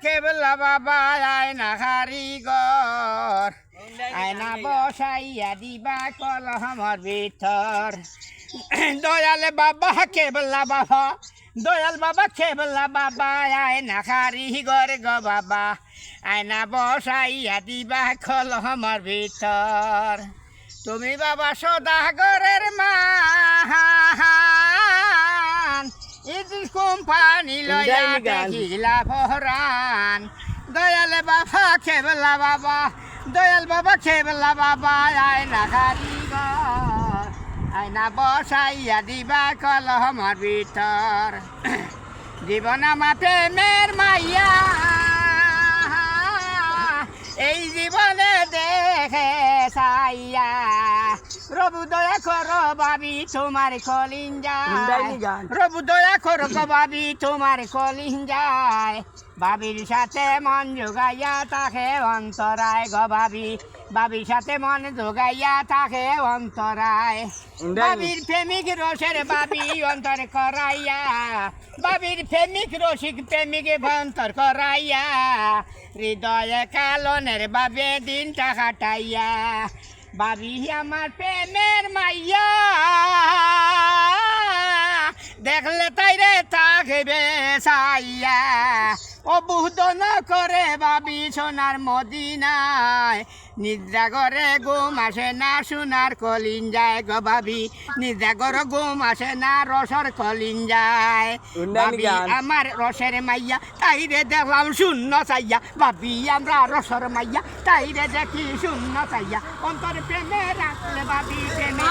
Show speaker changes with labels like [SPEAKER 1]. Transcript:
[SPEAKER 1] কেবলা বাবা আয়না কারিগর আয়না বসাইয়া দিবা কলহমর ভিতর দয়াল বাবা কেবলা বাবা দয়াল বাবা কেবলা বাবা আয়না কারিগর গো বাবা আয়না বসাইয়া দিবা কলহমর ভিতর তুমি বাবা সদাগরের মান ইদিস কোম্পানি লয়া গিলা ভরান দয়াল বাবা কেবলা বাবা দয়াল বাবা কেবলা বাবা আয়না কারিগর আয়না বসাইয়া দিবা কলহমর ভিতর জীবন আমার প্রেমের মাইয়া এই জীবনে দেখে সাইয়া প্রভু দয়া করো বাবি তোমার কলিন যায় প্রভু দয়া করো গো বাবি তোমার কলিন যায় বাবির সাথে মন জোগাইয়া তাকে অন্তরায় গো বাবি বাবির সাথে মন জোগাইয়া তাকে অন্তরায় বাবির প্রেমিক রসের বাবি অন্তর করাইয়া বাবির প্রেমিক রসিক প্রেমিক অন্তর করাইয়া হৃদয়ে কালনের বাবে দিনটা কাটাইয়া বাবি আমার প্রেমের মাইয়া দেখলে তাইরে থাকবে সাইয়া ও বুধন করে বাবি সোনার মদিনায় নিদ্রা করে ঘুম আসে না সোনার কলিন যায় গো বাবি নিদ্রা করে ঘুম আসে না রসর কলিন যায় বাবি আমার রসের মাইয়া তাইরে দেখলাম শূন্য চাইয়া বাবি আমরা রসর মাইয়া তাইরে দেখি শূন্য চাইয়া অন্তর প্রেমে রাখলে বাবি প্রেমে